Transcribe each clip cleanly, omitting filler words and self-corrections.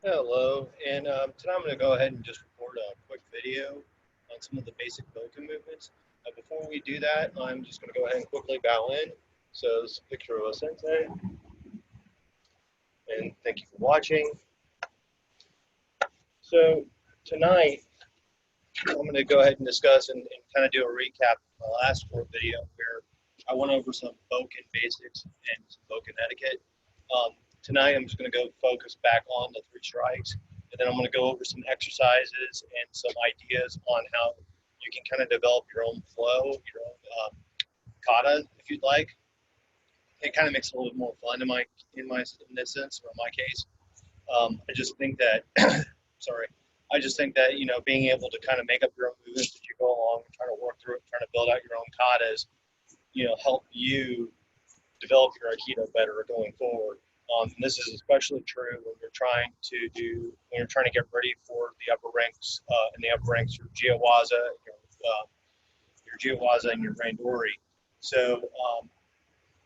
Hello, and tonight I'm going to go ahead and just record a quick video on some of the basic Boken movements. Before we do that, I'm just going to go ahead and quickly bow in. So this is a picture of a sensei, and thank you for watching. So tonight, I'm going to go ahead and discuss and kind of do a recap of my last video where I went over some Boken basics and some Boken etiquette. Tonight, I'm just going to go focus back on the three strikes, and then I'm going to go over some exercises and some ideas on how you can kind of develop your own flow, your own kata, if you'd like. It kind of makes it a little bit more fun in this sense, or in my case. I just think that, sorry, I just think that being able to kind of make up your own movements as you go along, and trying to work through it, trying to build out your own katas, help you develop your aikido better going forward. And this is especially true when you're trying to get ready for the upper ranks. In the upper ranks, your Jiawaza and your Randori. So,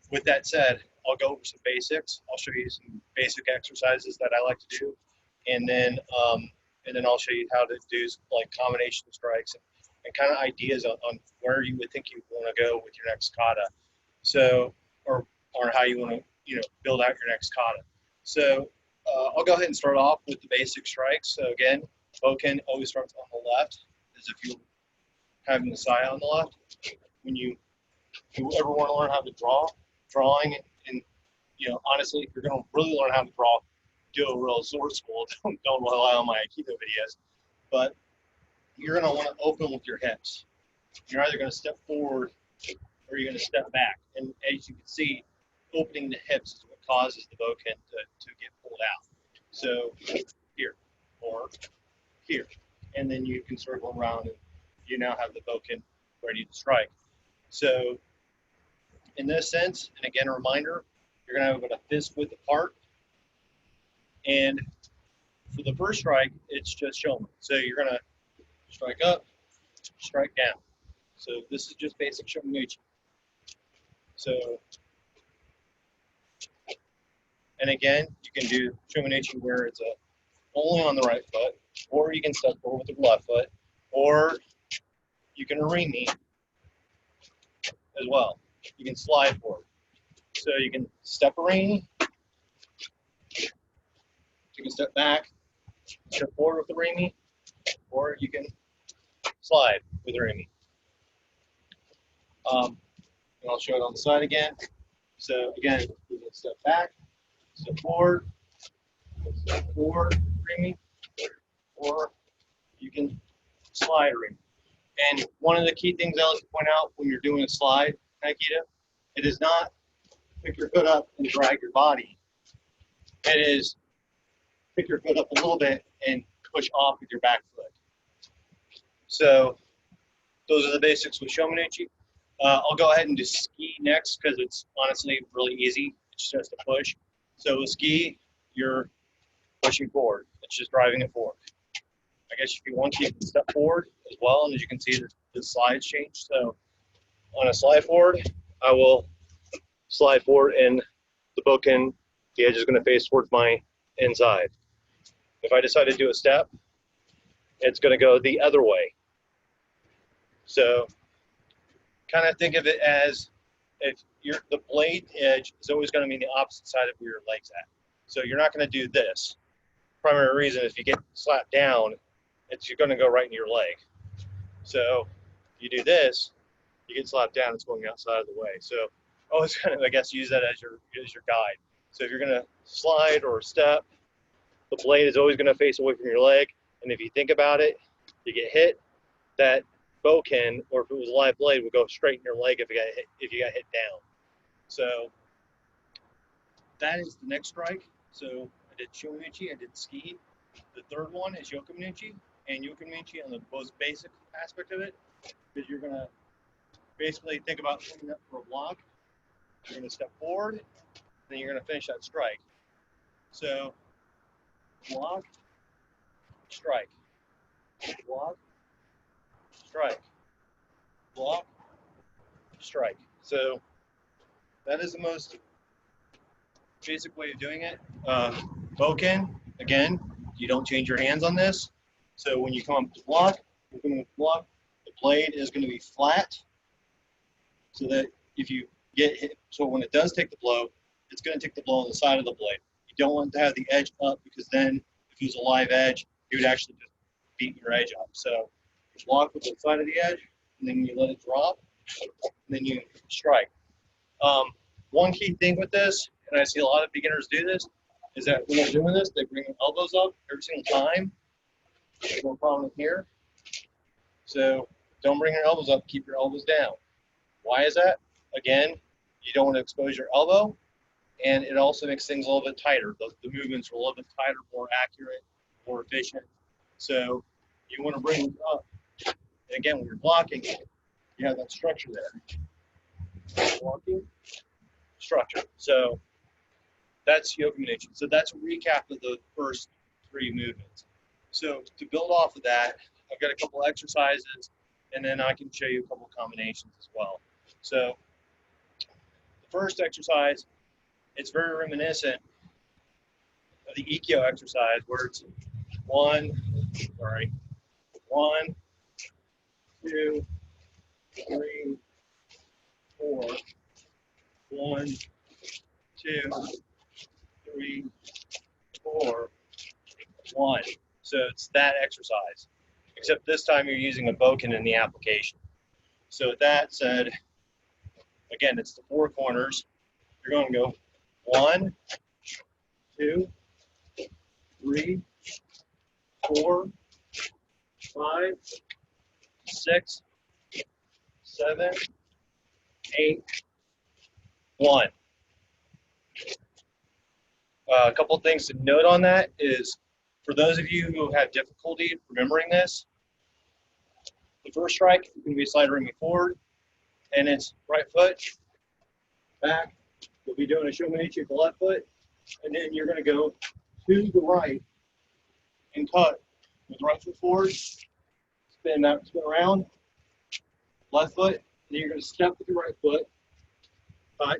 with that said, I'll go over some basics. I'll show you some basic exercises that I like to do, and then I'll show you how to do like combination strikes and kind of ideas on where you would think you want to go with your next kata. So, or how you want to build out your next kata. So I'll go ahead and start off with the basic strikes. So again, Boken always starts on the left, as if you're having the sai on the left. When you ever want to learn how to drawing, and honestly, if you're going to really learn how to draw, do a real sword school. Don't rely on my Aikido videos, but you're going to want to open with your hips. You're either going to step forward or you're going to step back. And as you can see, opening the hips is what causes the Boken to get pulled out. So here or here. And then you can circle around and you now have the Boken ready to strike. So in this sense, and again, a reminder, you're going to have about a fist width apart. And for the first strike, it's just Shomen. So you're going to strike up, strike down. So this is just basic Shomenuchi. So, and again, you can do Shomenuchi where it's only on the right foot, or you can step forward with the left foot, or you can arimi as well. You can slide forward. So you can step arimi, you can step back, step forward with arimi, or you can slide with arimi. And I'll show it on the side again. So again, you can step back, step forward, arimi, or you can slide arimi. And one of the key things I like to point out when you're doing a slide in Aikido, it is not pick your foot up and drag your body. It is pick your foot up a little bit and push off with your back foot. So those are the basics with Shomenuchi. I'll go ahead and do ski next because it's honestly really easy. It's just a push. So with ski, you're pushing forward. It's just driving it forward. I guess if you want to, you can step forward as well. And as you can see, the slides change. So on a slide forward, I will slide forward and the Boken, the edge is going to face towards my inside. If I decide to do a step, it's going to go the other way. So kind of think of it as if the blade edge is always going to be the opposite side of where your leg's at. So you're not going to do this. Primary reason is if you get slapped down, you're going to go right into your leg. So you do this, you get slapped down, it's going outside of the way. So always kind of, I guess, use that as your guide. So if you're going to slide or step, the blade is always going to face away from your leg. And if you think about it, you get hit, that Boken, or if it was a live blade, would go straight in your leg if you got hit down. So that is the next strike. So I did Shomenuchi, I did ski. The third one is Yokomenuchi, and Yokomenuchi on the most basic aspect of it is you're going to basically think about coming up for a block. You're going to step forward, then you're going to finish that strike. So block, strike, block, strike, block, strike. So that is the most basic way of doing it. Boken, again, you don't change your hands on this. So when you come up to block, the blade is going to be flat, so that if you get hit, so when it does take the blow, it's going to take the blow on the side of the blade. You don't want to have the edge up, because then if it was a live edge, you would actually just beat your edge up. So you block with the side of the edge, and then you let it drop, and then you strike. One key thing with this, and I see a lot of beginners do this, is that when they're doing this, they bring their elbows up every single time. No problem here. So don't bring your elbows up, keep your elbows down. Why is that? Again, you don't want to expose your elbow, and it also makes things a little bit tighter. The movements are a little bit tighter, more accurate, more efficient. So you want to bring them up. And again, when you're blocking, you have that structure there. Blocking, structure. So that's yoga manichi. So that's a recap of the first 3 movements. So to build off of that, I've got a couple exercises, and then I can show you a couple combinations as well. So the first exercise, it's very reminiscent of the Aikido exercise, where it's 1, 2, 3, 4, 1, 2, 3, 4, 1. So it's that exercise, except this time you're using a bokken in the application. So with that said, again, it's the 4 corners. You're going to go 1, 2, 3, 4, 5, 6, 7, 8, 1. A couple of things to note on that is, for those of you who have difficulty remembering this, the first strike is going to be sliding me forward, and it's right foot, back. You'll be doing a shomanichi with the left foot, and then you're going to go to the right and cut with the right foot forward, spin around, left foot, and then you're going to step with your right foot, cut,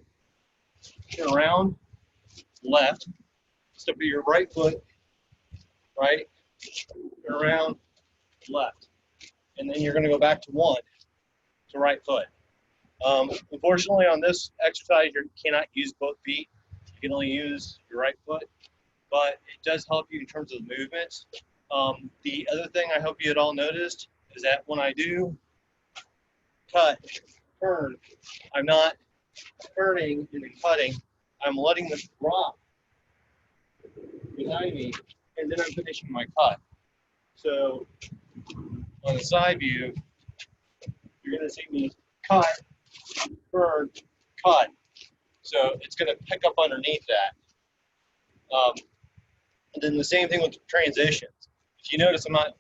turn around, left, step with your right foot, right, turn around, left. And then you're going to go back to 1, to right foot. Unfortunately, on this exercise, you cannot use both feet. You can only use your right foot, but it does help you in terms of the movements. The other thing I hope you had all noticed is that when I do cut, turn, I'm not turning and then cutting. I'm letting this drop behind me, and then I'm finishing my cut. So on the side view, you're going to see me cut, turn, cut. So it's going to pick up underneath that. And then the same thing with transitions. If you notice, I'm not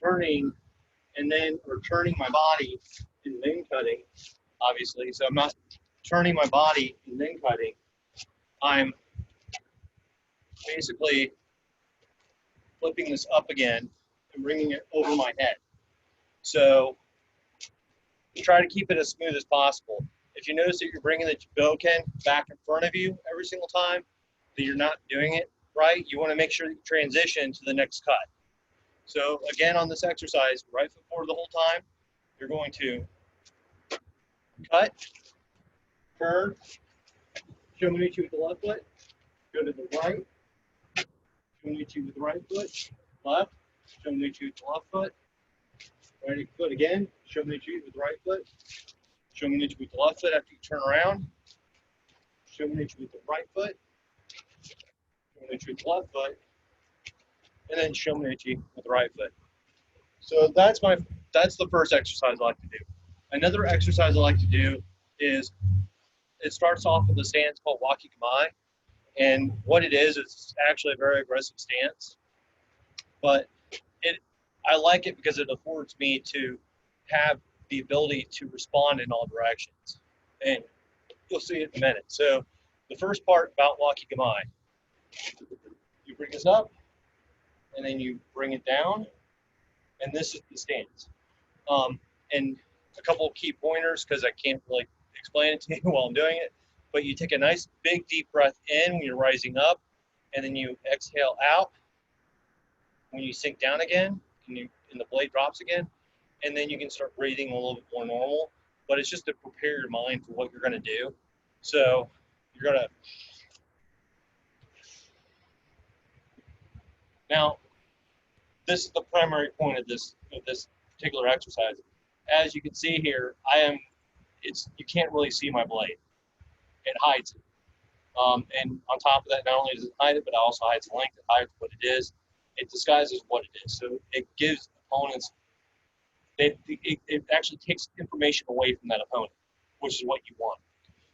turning and then, or turning my body and then cutting, obviously. So I'm not turning my body and then cutting. I'm basically flipping this up again and bringing it over my head. So try to keep it as smooth as possible. If you notice that you're bringing the bokken back in front of you every single time, that you're not doing it right, you want to make sure that you transition to the next cut. So again, on this exercise, right foot forward the whole time, you're going to cut, turn, shomanichi with the left foot, go to the right, shomanichi with the right foot, left, shomanichi with the left foot, right foot again, shomanichi with the right foot, shomanichi with the left foot after you turn around, shomanichi with the right foot, shomanichi with the left foot, and then shomanichi with the right foot. So that's the first exercise I like to do. Another exercise I like to do is, it starts off with a stance called wakigamai, and what it is, it's actually a very aggressive stance, but I like it because it affords me to have the ability to respond in all directions, and you'll see it in a minute. So the first part about wakigamai, you bring this up, and then you bring it down, and this is the stance. And a couple of key pointers, because I can't really explain it to you while I'm doing it, but you take a nice big deep breath in when you're rising up, and then you exhale out when you sink down again, and the blade drops again, and then you can start breathing a little bit more normal. But it's just to prepare your mind for what you're going to do. So you're going to now. This is the primary point of this particular exercise. As you can see here, you can't really see my blade. It hides it. And on top of that, not only does it hide it, but it also hides the length. It hides what it is. It disguises what it is. So it gives opponents, it actually takes information away from that opponent, which is what you want.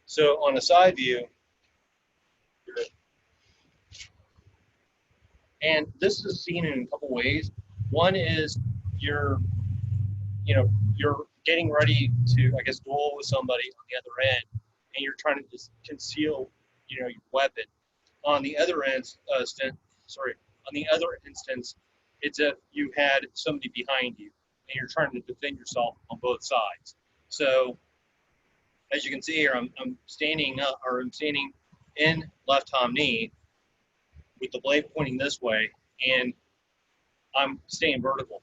So on a side view, and this is seen in a couple ways. One is you're getting ready to, I guess, duel with somebody on the other end, and you're trying to just conceal, your weapon. On the other instance, it's if you had somebody behind you, and you're trying to defend yourself on both sides. So, as you can see here, I'm standing up, or I'm standing in left palm knee with the blade pointing this way, and I'm staying vertical.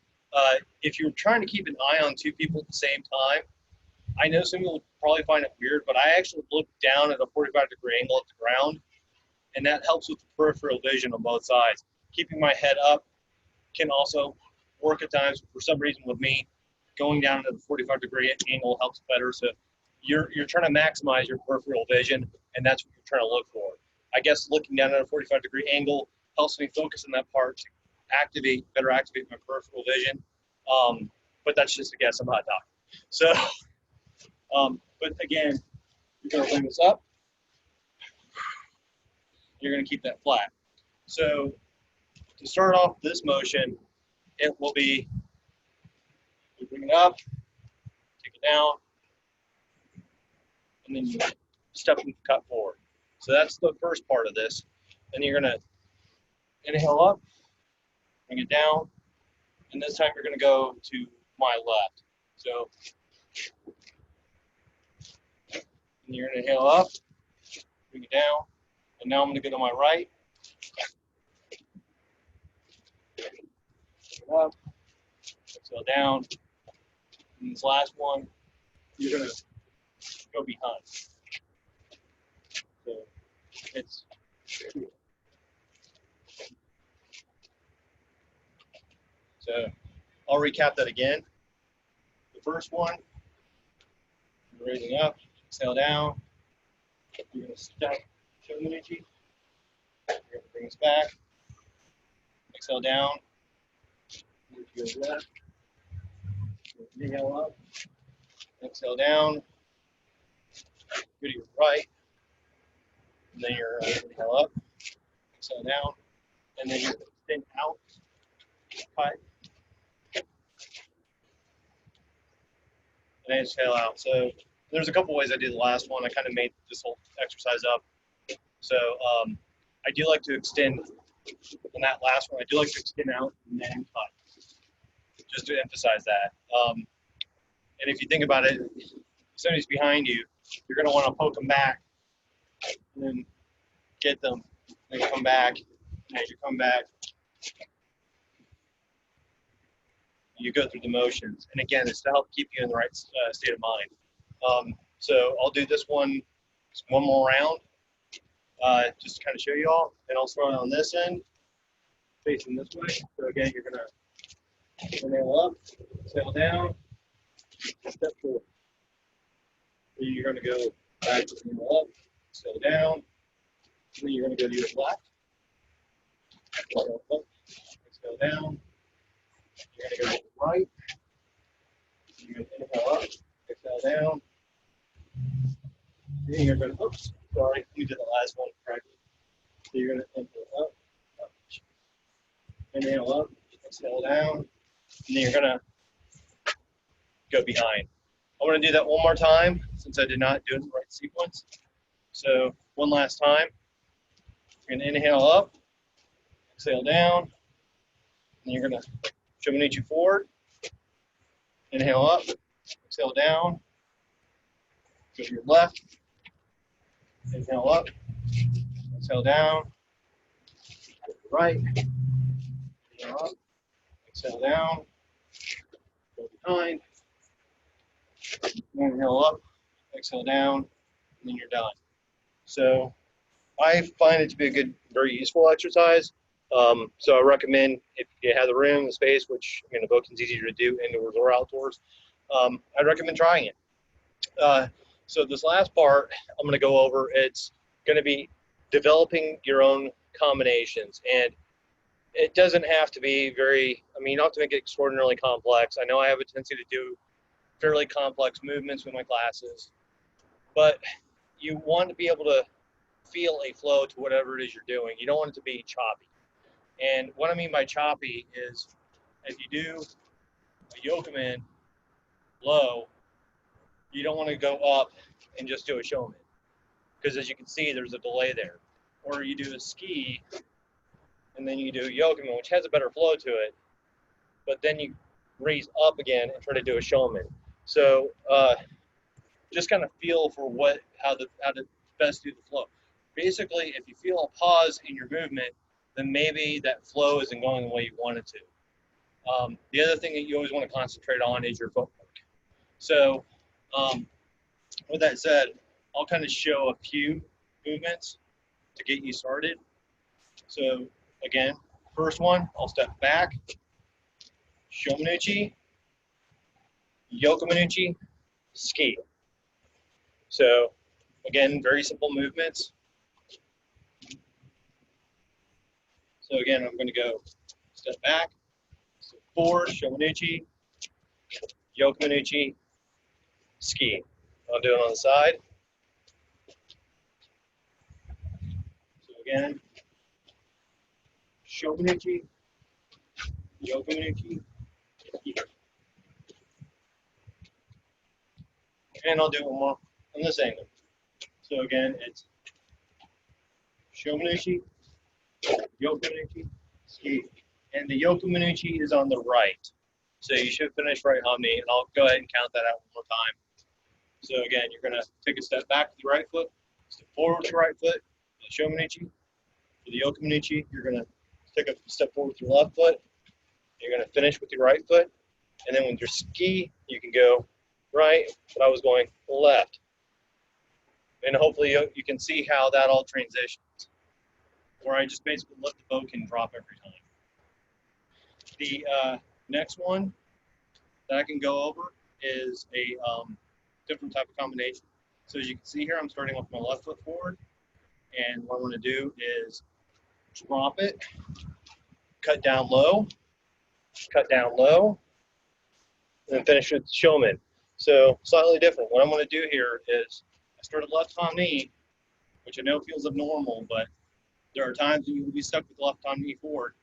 If you're trying to keep an eye on two people at the same time, I know some people probably find it weird, but I actually look down at a 45-degree angle at the ground, and that helps with the peripheral vision on both sides. Keeping my head up can also work at times. For some reason with me, going down at a 45-degree angle helps better. So you're trying to maximize your peripheral vision, and that's what you're trying to look for. I guess looking down at a 45-degree angle helps me focus on that part to better activate my peripheral vision. But that's just a guess. I'm not a doctor. So, but again, you're going to bring this up. You're going to keep that flat. So to start off this motion, it will be you bring it up, take it down, and then you step and cut forward. So that's the first part of this. Then you're going to inhale up, bring it down, and this time you're going to go to my left. So you're going to inhale up, bring it down, and now I'm going to go to my right. Up, exhale down, and this last one, you're going to go behind. So it's so I'll recap that again. The first one, you're raising up, exhale down. You're going to step, show energy. You're going to bring this back. Exhale down. Go left. Inhale up. Exhale down. Go to your right. And then you're inhale up. Exhale down. And then you're extend out. Cut. And exhale out. So there's a couple ways I did the last one. I kind of made this whole exercise up. So I do like to extend on that last one. I do like to extend out and then cut, just to emphasize that. And if you think about it, if somebody's behind you, you're going to want to poke them back and then get them, then come back. And as you come back, you go through the motions. And again, it's to help keep you in the right state of mind. So I'll do this one, just one more round, just to kind of show you all. And I'll throw it on this end, facing this way. So again, you're going to inhale up, exhale down, step forward. So you're going to go back, inhale up, exhale down, and then you're going to go to your left. Exhale up, exhale down. You're going to go to the right. You're going to inhale up, exhale down. Then you're going to, oops, sorry, we did the last one correctly. So you're going to inhale up, inhale up, exhale down, and then you're going to go behind. I want to do that one more time since I did not do it in the right sequence. So one last time. You're going to inhale up, exhale down, and you're going to Shimonichi forward, inhale up, exhale down, go to your left, inhale up, exhale down, right, inhale up, exhale down, go behind, inhale up, exhale down, and then you're done. So I find it to be a good, very useful exercise. So I recommend if you have the room, the space, which the booking's easier to do indoors or outdoors, I'd recommend trying it. So this last part I'm going to go over, it's going to be developing your own combinations. And it doesn't have to be very, you don't have to make it extraordinarily complex. I know I have a tendency to do fairly complex movements with my classes, but you want to be able to feel a flow to whatever it is you're doing. You don't want it to be choppy. And what I mean by choppy is if you do a yokomen low, you don't want to go up and just do a showman, because as you can see, there's a delay there. Or you do a ski and then you do a yokomen, which has a better flow to it, but then you raise up again and try to do a showman. So just kind of feel for how to best do the flow. Basically, if you feel a pause in your movement, then maybe that flow isn't going the way you want it to. The other thing that you always want to concentrate on is your footwork. So with that said, I'll kind of show a few movements to get you started. So again, first one, I'll step back, shomanuchi, yokomanuchi, ski. So again, very simple movements. So again, I'm going to go step back, step forward, shomanuchi, yokomanuchi, ski. I'll do it on the side. So again, shomanuchi, yokomanuchi, ski. And I'll do one more on this angle. So again, it's shomanuchi, yokomanuchi, ski. And the yokomanuchi is on the right. So you should finish right on me, and I'll go ahead and count that out one more time. So again, you're going to take a step back with your right foot, step forward with your right foot, for the shomanuchi. For the yokomanuchi, you're going to take a step forward with your left foot. You're going to finish with your right foot. And then with your ski, you can go right, but I was going left. And hopefully you can see how that all transitions, where I just basically let the bow can drop every time. The next one that I can go over is a different type of combination. So as you can see here, I'm starting with my left foot forward, and what I want to do is drop it, cut down low, and then finish with showman. So slightly different. What I'm going to do here is I started left on knee, which I know feels abnormal, but there are times when you will be stuck with the left on knee forward.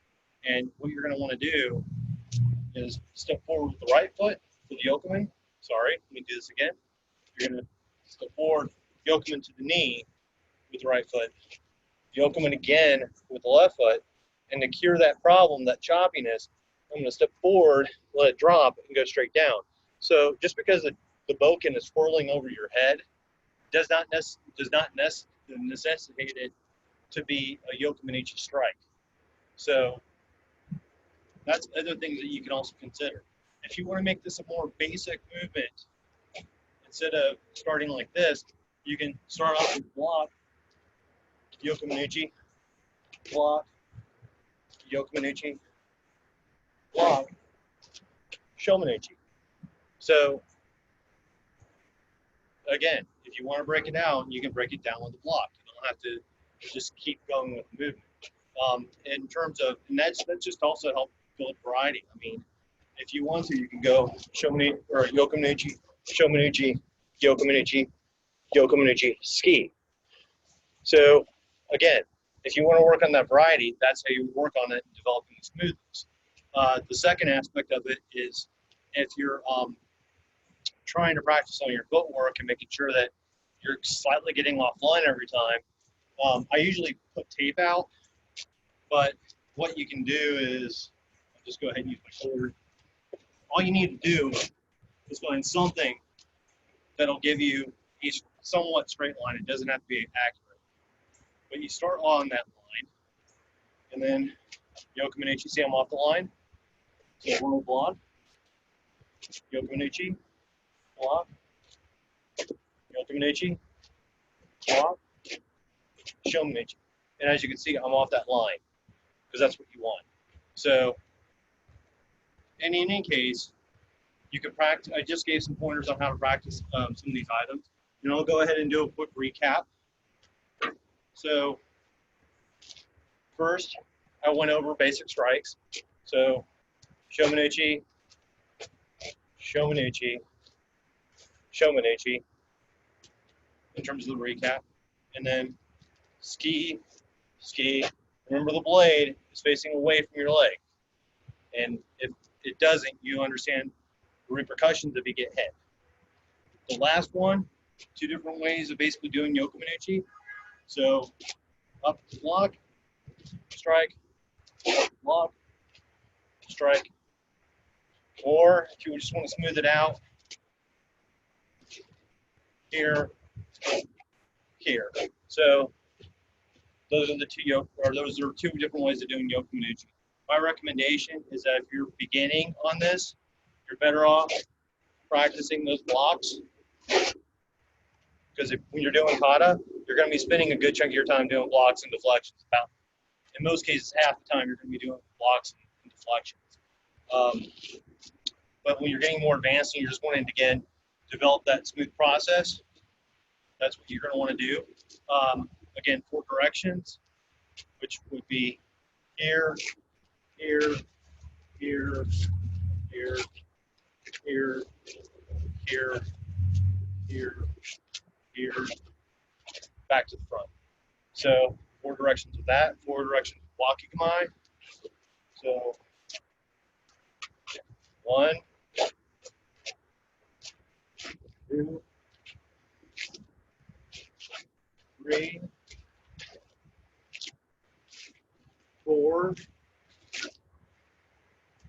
And what you're going to want to do is step forward with the right foot for the yokomen. Sorry, let me do this again. You're going to step forward, yokomen to the knee with the right foot, yokomen again with the left foot. And to cure that problem, that choppiness, I'm going to step forward, let it drop, and go straight down. So just because the boken is swirling over your head does not necessitate it to be a yokomanuchi strike. So that's other things that you can also consider. If you want to make this a more basic movement, instead of starting like this, you can start off with block, yokomanuchi, block, yokomanuchi, block, shomanuchi. So again, if you want to break it down, you can break it down with a block. You don't have to just keep going with the movement. In terms of, and that's just also help build variety. I mean, if you want to, you can go shomanuchi or yokomanuchi, shomanuchi, yokomanuchi, yokomanuchi, ski. So again, if you want to work on that variety, that's how you work on it and developing the smoothness. The second aspect of it is if you're trying to practice on your footwork and making sure that you're slightly getting offline every time, I usually put tape out, but what you can do is, I'll just go ahead and use my shoulder. All you need to do is find something that'll give you a somewhat straight line. It doesn't have to be accurate. But you start on that line, And then Yokomichi, see I'm off the line. So roll block. Yokomichi, block. Yokomichi, block. Shomichi. And as you can see, I'm off that line because that's what you want. So in any case, you can practice. I just gave some pointers on how to practice some of these items. And I'll go ahead and do a quick recap. So first, I went over basic strikes. So Shomichi, Shomichi, Shomichi, in terms of the recap. And then ski, ski. Remember the blade is facing away from your leg. And if it doesn't, you understand the repercussions if you get hit. The last one, 2 different ways of basically doing Yokomichi. So up block, strike, block, strike. Or if you just want to smooth it out, here, here. So those are the those are 2 different ways of doing Yokomichi. My recommendation is that if you're beginning on this, you're better off practicing those blocks, because when you're doing kata, you're going to be spending a good chunk of your time doing blocks and deflections. About, in most cases, half the time you're going to be doing blocks and deflections. But when you're getting more advanced and you're just wanting to, again, develop that smooth process, that's what you're going to want to do. Again, 4 directions, which would be here, here, here, here, here, here, here, here, back to the front. So 4 directions of that, 4 directions of wakigamai. So 1, 2, 3, 4.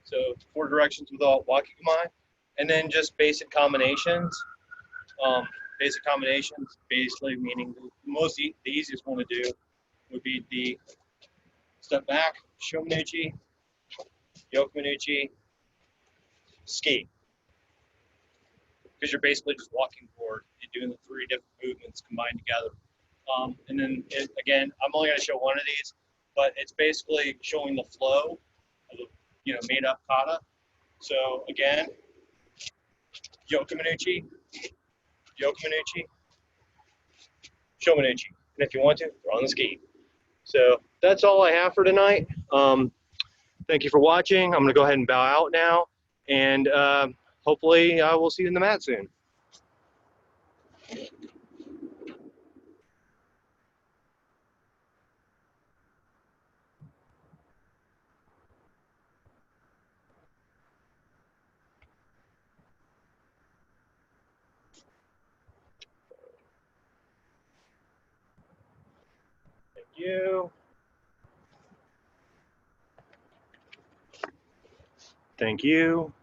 So 4 directions without wakigamai, and then just basic combinations. Basic combinations, basically meaning the easiest one to do would be the step back, Shomichi, Yokomichi, ski. Because you're basically just walking forward and doing the 3 different movements combined together. And then again, I'm only going to show one of these, but it's basically showing the flow of the made up kata. So again, Yokomichi, Yokomichi, Shomichi. And if you want to, throw on the ski. So that's all I have for tonight. Thank you for watching. I'm going to go ahead and bow out now, and hopefully I will see you in the mat soon. Thank you. Thank you.